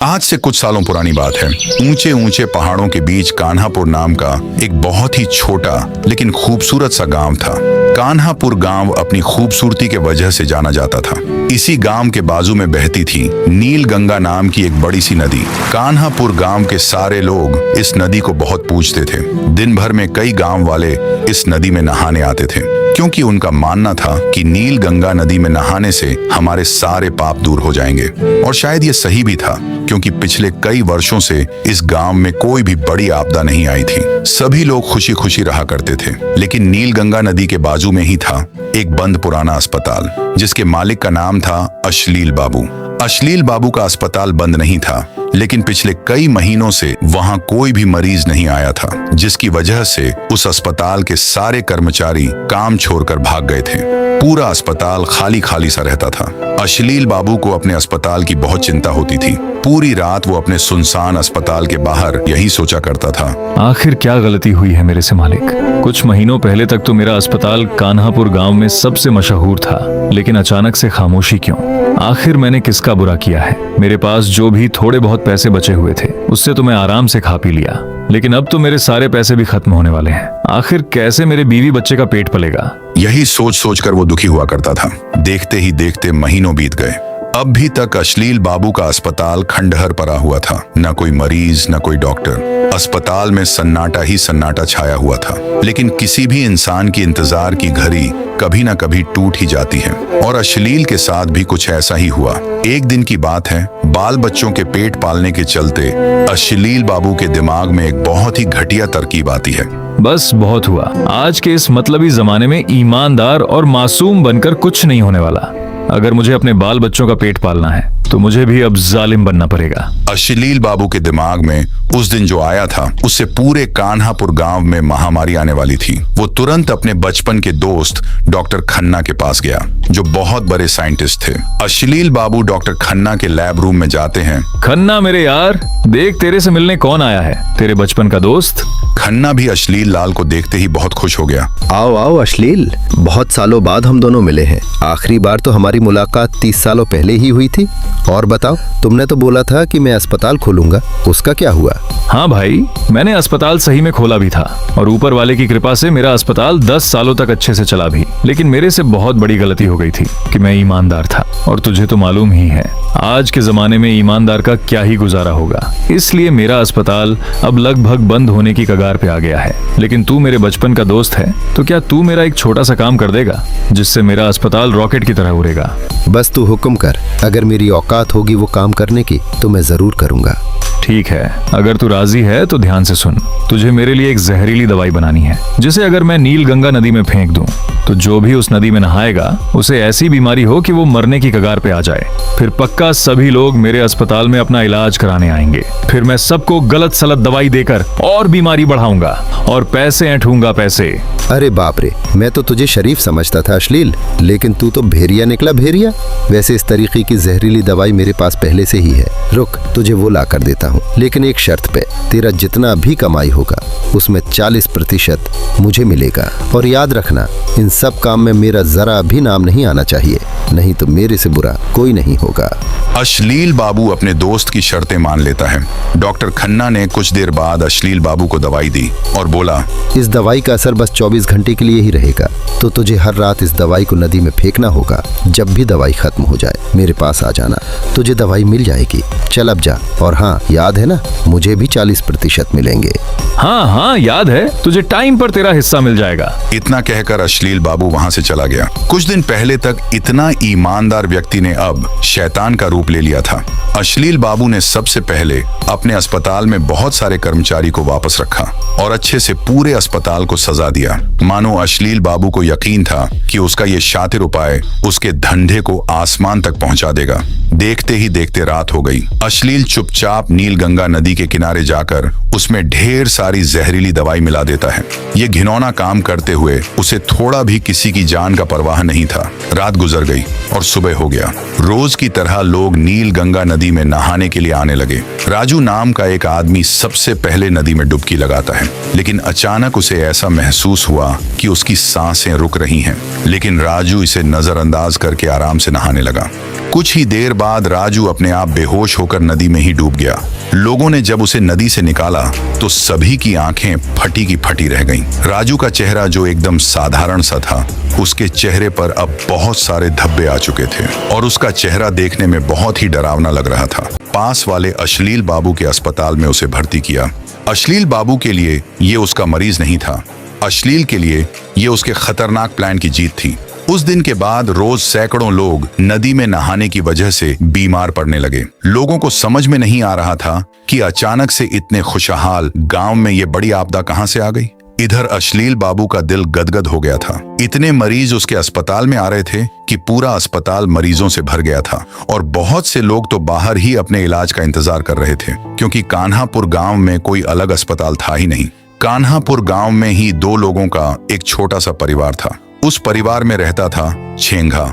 आज से कुछ सालों पुरानी बात है। ऊंचे ऊंचे पहाड़ों के बीच कान्हापुर नाम का एक बहुत ही छोटा लेकिन खूबसूरत सा गांव था। कान्हापुर गांव अपनी खूबसूरती के वजह से जाना जाता था। इसी गांव के बाजू में बहती थी नील गंगा नाम की एक बड़ी सी नदी। कान्हापुर गांव के सारे लोग इस नदी को बहुत पूजते थे। दिन भर में कई गांव वाले इस नदी में नहाने आते थे, क्योंकि उनका मानना था कि नील गंगा नदी में नहाने से हमारे सारे पाप दूर हो जाएंगे। और शायद ये सही भी था, क्योंकि पिछले कई वर्षों से इस गांव में कोई भी बड़ी आपदा नहीं आई थी। सभी लोग खुशी खुशी रहा करते थे। लेकिन नील गंगा नदी के बाजू में ही था एक बंद पुराना अस्पताल, जिसके मालिक का नाम था अश्लील बाबू। अश्लील बाबू का अस्पताल बंद नहीं था, लेकिन पिछले कई महीनों से वहां कोई भी मरीज नहीं आया था, जिसकी वजह से उस अस्पताल के सारे कर्मचारी काम छोड़कर भाग गए थे। पूरा अस्पताल खाली खाली सा रहता था। अश्लील बाबू को अपने अस्पताल की बहुत चिंता होती थी। पूरी रात वो अपने सुनसान अस्पताल के बाहर यही सोचा करता था, आखिर क्या गलती हुई है मेरे से मालिक। कुछ महीनों पहले तक तो मेरा अस्पताल कान्हापुर गांव में सबसे मशहूर था, लेकिन अचानक से खामोशी क्यों? आखिर मैंने किसका बुरा किया है? मेरे पास जो भी थोड़े बहुत पैसे बचे हुए थे, उससे तो मैं आराम से खा पी लिया, लेकिन अब तो मेरे सारे पैसे भी खत्म होने वाले हैं। आखिर कैसे मेरे बीवी बच्चे का पेट पलेगा? यही सोच सोच कर वो दुखी हुआ करता था। देखते ही देखते महीनों बीत गए। अब भी तक अश्लील बाबू का अस्पताल खंडहर पड़ा हुआ था। न कोई मरीज, न कोई डॉक्टर। अस्पताल में सन्नाटा ही सन्नाटा छाया हुआ था। लेकिन किसी भी इंसान की इंतजार की घड़ी कभी न कभी टूट ही जाती है, और अश्लील के साथ भी कुछ ऐसा ही हुआ। एक दिन की बात है, बाल बच्चों के पेट पालने के चलते अश्लील बाबू के दिमाग में एक बहुत ही घटिया तरकीब आती है। बस बहुत हुआ। आज के इस मतलबी जमाने में ईमानदार और मासूम बनकर कुछ नहीं होने वाला। अगर मुझे अपने बाल बच्चों का पेट पालना है तो मुझे भी अब जालिम बनना पड़ेगा। अश्लील बाबू के दिमाग में उस दिन जो आया था, उससे पूरे कान्हापुर गांव में महामारी आने वाली थी। वो तुरंत अपने बचपन के दोस्त डॉक्टर खन्ना के पास गया, जो बहुत बड़े साइंटिस्ट थे। अश्लील बाबू डॉक्टर खन्ना के लैब रूम में जाते हैं। खन्ना मेरे यार, देख तेरे से मिलने कौन आया है, तेरे बचपन का दोस्त। खन्ना भी अश्लील लाल को देखते ही बहुत खुश हो गया। आओ आओ अश्लील, बहुत सालों बाद हम दोनों मिले हैं। आखिरी बार तो हमारी मुलाकात 30 सालों पहले ही हुई थी। और बताओ, तुमने तो बोला था कि मैं अस्पताल खोलूंगा, उसका क्या हुआ? हाँ भाई, मैंने अस्पताल सही में खोला भी था, और ऊपर वाले की कृपा से मेरा अस्पताल 10 सालों तक अच्छे से चला भी। लेकिन मेरे से बहुत बड़ी गलती हो गई थी कि मैं ईमानदार था, और तुझे तो मालूम ही है आज के जमाने में ईमानदार का क्या ही गुजारा होगा। इसलिए मेरा अस्पताल अब लगभग बंद होने की कगार पे आ गया है। लेकिन तू मेरे बचपन का दोस्त है, तो क्या तू मेरा एक छोटा सा काम कर देगा, जिससे मेरा अस्पताल रॉकेट की तरह उड़ेगा? बस तू हुक्म कर, अगर मेरी औकात होगी वो काम करने की तो मैं जरूर करूंगा। ठीक है, अगर तू राजी है तो ध्यान से सुन। तुझे मेरे लिए एक जहरीली दवाई बनानी है, जिसे अगर मैं नील गंगा नदी में फेंक दूं, तो जो भी उस नदी में नहाएगा उसे ऐसी बीमारी हो कि वो मरने की कगार पे आ जाए। फिर पक्का सभी लोग मेरे अस्पताल में अपना इलाज कराने आएंगे। फिर मैं सबको गलत सलत दवाई देकर और बीमारी बढ़ाऊंगा और पैसे ऐंठूंगा पैसे। अरे बाप रे, मैं तो तुझे शरीफ समझता था अश्लील, लेकिन तू तो भेड़िया निकला भेड़िया। वैसे इस तरीके की जहरीली दवाई मेरे पास पहले से ही है। रुक, तुझे वो ला कर देता हूँ, लेकिन एक शर्त पे। तेरा जितना भी कमाई होगा उसमें 40% मुझे मिलेगा। और याद रखना, इन सब काम में मेरा जरा भी नाम नहीं आना चाहिए, नहीं तो मेरे से बुरा कोई नहीं होगा। अश्लील बाबू अपने दोस्त की शर्तें मान लेता है। डॉक्टर खन्ना ने कुछ देर बाद अश्लील बाबू को दवाई दी और बोला, इस दवाई का असर बस 24 घंटे के लिए ही रहेगा, तो तुझे हर रात इस दवाई को नदी में फेंकना होगा। जब भी दवाई खत्म हो जाए मेरे पास आ जाना, तुझे दवाई मिल जाएगी। चल अब जा। और हाँ, याद है ना, मुझे भी 40% मिलेंगे। हाँ हाँ याद है, तुझे टाइम पर तेरा हिस्सा मिल जाएगा। इतना कहकर अश्लील बाबू वहां से चला गया। कुछ दिन पहले तक इतना ईमानदार व्यक्ति ने अब शैतान का रूप ले लिया था। अश्लील बाबू ने सबसे पहले अपने अस्पताल में बहुत सारे कर्मचारी को वापस रखा और अच्छे से पूरे अस्पताल को सजा दिया। मानो अश्लील बाबू को यकीन था कि उसका ये शातिर उपाय उसके धंधे को आसमान तक पहुंचा देगा। देखते ही देखते रात हो गई। अश्लील चुपचाप नील नीलगंगा नदी के किनारे जाकर उसमें ढेर सारी जहरीली दवाई मिला देता है। ये घिनौना काम करते हुए उसे थोड़ा भी किसी की जान का परवाह नहीं था। रात गुजर गई और सुबह हो गया। रोज की तरह लोग नीलगंगा नदी में नहाने के लिए आने लगे। राजू नाम का एक आदमी सबसे पहले नदी में डुबकी लगाता है, लेकिन अचानक उसे ऐसा महसूस हुआ कि उसकी सांसें रुक रही हैं। लेकिन राजू इसे नजरअंदाज करके आराम से नहाने लगा। कुछ ही देर बाद राजू अपने आप बेहोश होकर नदी में ही डूब गया। लोगों ने जब उसे नदी से निकाला तो सभी की आंखें फटी की फटी रह गईं। राजू का चेहरा जो एकदम साधारण सा था, उसके चेहरे पर अब बहुत सारे धब्बे आ चुके थे और उसका चेहरा देखने में बहुत ही डरावना लग रहा था। पास वाले अश्लील बाबू के अस्पताल में उसे भर्ती किया। अश्लील बाबू के लिए ये उसका मरीज नहीं था, अश्लील के लिए ये उसके खतरनाक प्लान की जीत थी। उस दिन के बाद रोज सैकड़ों लोग नदी में नहाने की वजह से बीमार पड़ने लगे। लोगों को समझ में नहीं आ रहा था कि अचानक से इतने खुशहाल गांव में ये बड़ी आपदा कहां से आ गई। इधर अश्लील बाबू का दिल गदगद हो गया था। इतने मरीज उसके अस्पताल में आ रहे थे कि पूरा अस्पताल मरीजों से भर गया था और बहुत से लोग तो बाहर ही अपने इलाज का इंतजार कर रहे थे, क्योंकि कान्हापुर गांव में कोई अलग अस्पताल था ही नहीं। कान्हापुर गांव में ही 2 लोगों का एक छोटा सा परिवार था। उस परिवार में रहता था छेंघा,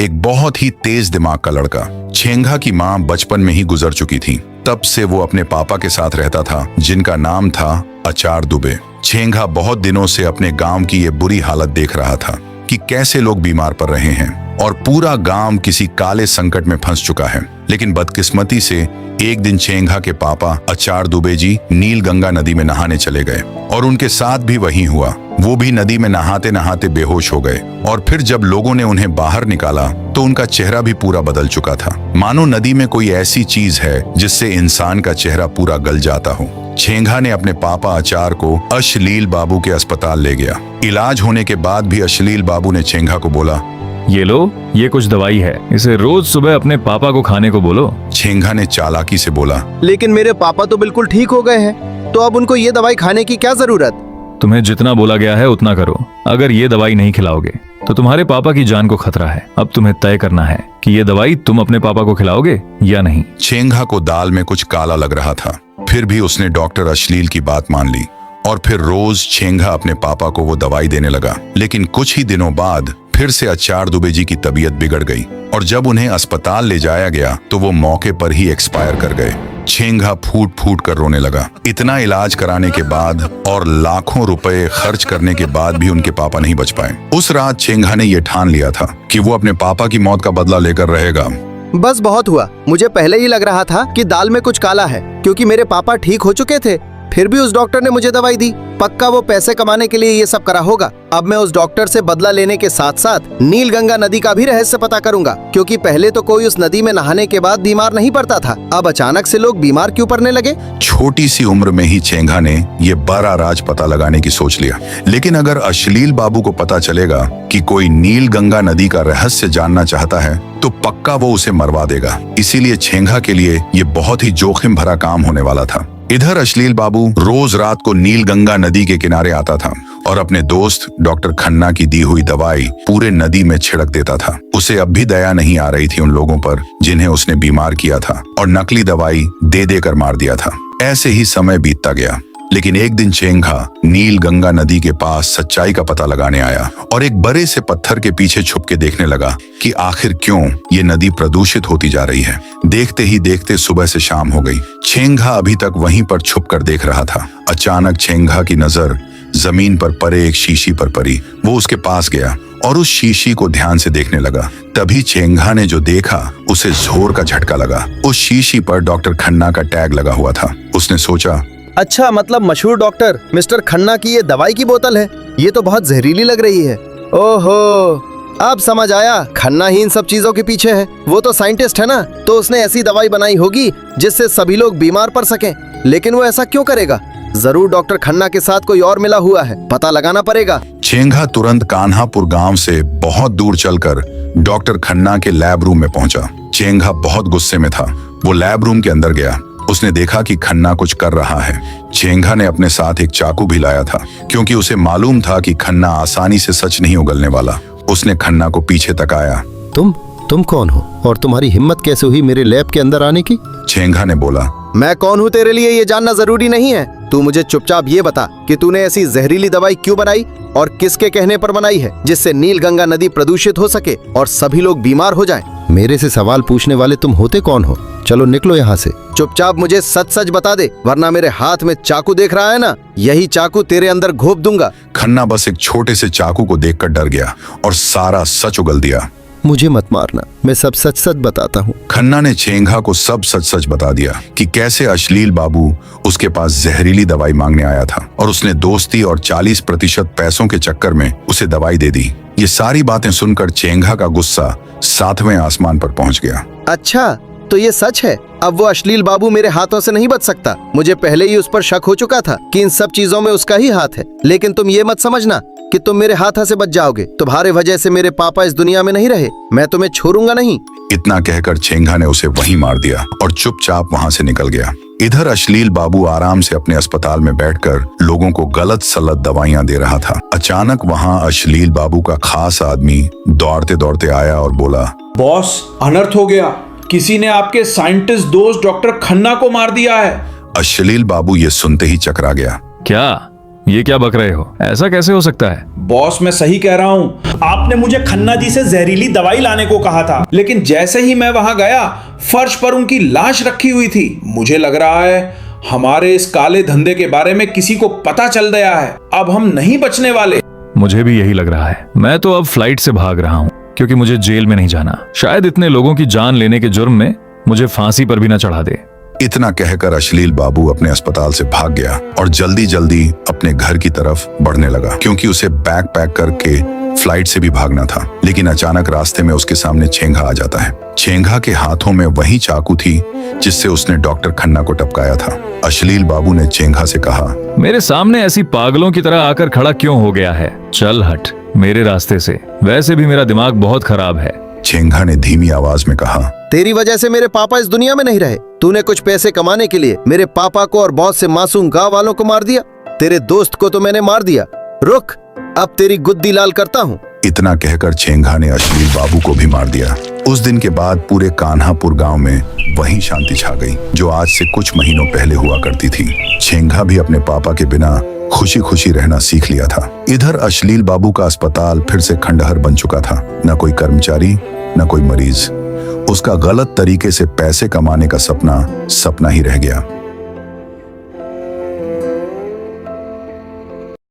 एक बहुत ही तेज दिमाग का लड़का। छेंघा की मां बचपन में ही गुजर चुकी थी। तब से वो अपने पापा के साथ रहता था, जिनका नाम था आचार दुबे। छेंघा बहुत दिनों से अपने गांव की ये बुरी हालत देख रहा था कि कैसे लोग बीमार पड़ रहे हैं और पूरा गांव किसी काले संकट में फंस चुका है। लेकिन बदकिस्मती से एक दिन छेंघा के पापा आचार दुबे जी नीलगंगा नदी में नहाने चले गए और उनके साथ भी वही हुआ। वो भी नदी में नहाते नहाते बेहोश हो गए और फिर जब लोगों ने उन्हें बाहर निकाला तो उनका चेहरा भी पूरा बदल चुका था। मानो नदी में कोई ऐसी चीज है जिससे इंसान का चेहरा पूरा गल जाता हो। छेंघा ने अपने पापा आचार को अश्लील बाबू के अस्पताल ले गया। इलाज होने के बाद भी अश्लील बाबू ने छेंघा को बोला, ये लो, ये कुछ दवाई है, इसे रोज सुबह अपने पापा को खाने को बोलो। छेंघा ने चालाकी से बोला, लेकिन मेरे पापा तो बिल्कुल ठीक हो गए हैं, तो अब उनको ये दवाई खाने की क्या जरूरत? तुम्हें जितना बोला गया है उतना करो। अगर ये दवाई नहीं खिलाओगे तो तुम्हारे पापा की जान को खतरा है। अब तुम्हें तय करना है कि ये दवाई तुम अपने पापा को खिलाओगे या नहीं। छेंघा को दाल में कुछ काला लग रहा था, फिर भी उसने डॉक्टर अश्लील की बात मान ली और फिर रोज छेंघा अपने पापा को वो दवाई देने लगा। लेकिन कुछ ही दिनों बाद फिर से आचार दुबे जी की तबीयत बिगड़ गई और जब उन्हें अस्पताल ले जाया गया तो वो मौके पर ही एक्सपायर कर गए। छेंघा फूट फूट कर रोने लगा। इतना इलाज कराने के बाद और लाखों रुपए खर्च करने के बाद भी उनके पापा नहीं बच पाए। उस रात छेंघा ने यह ठान लिया था कि वो अपने पापा की मौत का बदला लेकर रहेगा। बस बहुत हुआ। मुझे पहले ही लग रहा था कि दाल में कुछ काला है, क्योंकि मेरे पापा ठीक हो चुके थे। फिर भी उस डॉक्टर ने मुझे दवाई दी। पक्का वो पैसे कमाने के लिए ये सब करा होगा। अब मैं उस डॉक्टर से बदला लेने के साथ साथ नीलगंगा नदी का भी रहस्य पता करूंगा, क्योंकि पहले तो कोई उस नदी में नहाने के बाद बीमार नहीं पड़ता था। अब अचानक से लोग बीमार क्यों पड़ने लगे? छोटी सी उम्र में ही छेंघा ने ये बड़ा राज पता लगाने की सोच लिया। लेकिन अगर अश्लील बाबू को पता चलेगा कि कोई नीलगंगा नदी का रहस्य जानना चाहता है तो पक्का वो उसे मरवा देगा। इसीलिए छेंघा के लिए ये बहुत ही जोखिम भरा काम होने वाला था। इधर अश्लील बाबू रोज रात को नीलगंगा नदी के किनारे आता था और अपने दोस्त डॉक्टर खन्ना की दी हुई दवाई पूरे नदी में छिड़क देता था। उसे अब भी दया नहीं आ रही थी उन लोगों पर जिन्हें उसने बीमार किया था और नकली दवाई दे देकर मार दिया था। ऐसे ही समय बीतता गया। लेकिन एक दिन छेंघा नीलगंगा नदी के पास सच्चाई का पता लगाने आया और एक बड़े से पत्थर के पीछे छुप के देखने लगा कि आखिर क्यों ये नदी प्रदूषित होती जा रही है। देखते ही देखते सुबह से शाम हो गई। छेंघा अभी तक वहीं पर छुप कर देख रहा था। अचानक छेंघा की नजर जमीन पर पड़े एक शीशी पर पड़ी। वो उसके पास गया और उस शीशी को ध्यान से देखने लगा। तभी छेंघा ने जो देखा उसे जोर का झटका लगा। उस शीशी पर डॉक्टर खन्ना का टैग लगा हुआ था। उसने सोचा, अच्छा, मतलब मशहूर डॉक्टर मिस्टर खन्ना की ये दवाई की बोतल है। ये तो बहुत जहरीली लग रही है। ओहो, अब समझ आया, खन्ना ही इन सब चीजों के पीछे है। वो तो साइंटिस्ट है ना, तो उसने ऐसी दवाई बनाई होगी जिससे सभी लोग बीमार पड़ सकें। लेकिन वो ऐसा क्यों करेगा? जरूर डॉक्टर खन्ना के साथ कोई और मिला हुआ है, पता लगाना पड़ेगा। छेंघा तुरंत कान्हापुर गांव से बहुत दूर चलकर डॉक्टर खन्ना के लैब रूम में पहुंचा। छेंघा बहुत गुस्से में था। वो लैब रूम के अंदर गया। उसने देखा कि खन्ना कुछ कर रहा है। छेंघा ने अपने साथ एक चाकू भी लाया था, क्योंकि उसे मालूम था कि खन्ना आसानी से सच नहीं उगलने वाला। उसने खन्ना को पीछे तकाया। तुम कौन हो और तुम्हारी हिम्मत कैसे हुई मेरे लैब के अंदर आने की? चेंगा ने बोला, मैं कौन हूँ तेरे लिए ये जानना जरूरी नहीं है। तू मुझे चुपचाप ये बता कि तूने ऐसी जहरीली दवाई क्यों बनाई और किसके कहने पर बनाई है, जिससे नील गंगा नदी प्रदूषित हो सके और सभी लोग बीमार हो जाएं। मेरे से सवाल पूछने वाले तुम होते कौन हो? चलो निकलो यहाँ से। चुपचाप मुझे सच सच बता दे, वरना मेरे हाथ में चाकू देख रहा है ना, यही चाकू तेरे अंदर घोप दूंगा। खन्ना बस एक छोटे से चाकू को देखकर डर गया और सारा सच उगल दिया। मुझे मत मारना, मैं सब सच सच बताता हूँ। खन्ना ने चेंगा को सब सच सच बता दिया कि कैसे अश्लील बाबू उसके पास जहरीली दवाई मांगने आया था और उसने दोस्ती और 40% पैसों के चक्कर में उसे दवाई दे दी। ये सारी बातें सुनकर चेंगा का गुस्सा 7वें आसमान पर पहुंच गया। अच्छा, तो ये सच है? अब वो अश्लील बाबू मेरे हाथों से नहीं बच सकता। मुझे पहले ही उस पर शक हो चुका था कि इन सब चीजों में उसका ही हाथ है, लेकिन तुम ये मत समझना कि तुम मेरे हाथों से बच जाओगे। तुम्हारे वजह से मेरे पापा इस दुनिया में नहीं रहे, मैं तुम्हें छोड़ूंगा नहीं। इतना कहकर चेंगा ने उसे वहीं मार दिया और चुपचाप वहां से निकल गया। इधर अश्लील बाबू आराम से अपने अस्पताल में बैठकर लोगों को गलत सलत दवाइयां दे रहा था। अचानक वहां अश्लील बाबू का खास आदमी दौड़ते दौड़ते आया और बोला, बॉस, अनर्थ हो गया। किसी ने आपके साइंटिस्ट दोस्त डॉक्टर खन्ना को मार दिया है। अश्लील बाबू ये सुनते ही चकरा गया। क्या? ये क्या बक रहे हो? ऐसा कैसे हो सकता है? बॉस, मैं सही कह रहा हूँ। आपने मुझे खन्ना जी से जहरीली दवाई लाने को कहा था, लेकिन जैसे ही मैं वहां गया, फर्श पर उनकी लाश रखी हुई थी। मुझे लग रहा है हमारे इस काले धंधे के बारे में किसी को पता चल गया है। अब हम नहीं बचने वाले। मुझे भी यही लग रहा है। मैं तो अब फ्लाइट से भाग रहा हूँ क्योंकि मुझे जेल में नहीं जाना। शायद इतने लोगों की जान लेने के जुर्म में मुझे फांसी पर भी न चढ़ा दे। इतना कहकर अश्लील बाबू अपने अस्पताल से भाग गया और जल्दी जल्दी अपने घर की तरफ बढ़ने लगा, क्योंकि उसे बैग पैक करके फ्लाइट से भी भागना था। लेकिन अचानक रास्ते में उसके सामने चेंगा आ जाता है। चेंगा के हाथों में वही चाकू थी जिससे उसने डॉक्टर खन्ना को टपकाया था। अश्लील बाबू ने चेंगा से कहा, मेरे सामने ऐसी पागलों की तरह आकर खड़ा क्यों हो गया है? चल हट मेरे रास्ते से, वैसे भी मेरा दिमाग बहुत खराब है। चेंगा ने धीमी आवाज में कहा, तेरी वजह से मेरे पापा इस दुनिया में नहीं रहे। तूने कुछ पैसे कमाने के लिए मेरे पापा को और बहुत से मासूम गांव वालों को मार दिया। तेरे दोस्त को तो मैंने मार दिया। रुक, अब तेरी गुद्दी लाल करता हूँ। इतना कहकर चेंगा ने अश्लील बाबू को भी मार दिया। उस दिन के बाद पूरे कान्हापुर गांव में वही शांति छा गई जो आज से कुछ महीनों पहले हुआ करती थी। चेंगा भी अपने पापा के बिना खुशी खुशी रहना सीख लिया था। इधर अश्लील बाबू का अस्पताल फिर से खंडहर बन चुका था। न कोई कर्मचारी, न कोई मरीज। उसका गलत तरीके से पैसे कमाने का सपना सपना ही रह गया।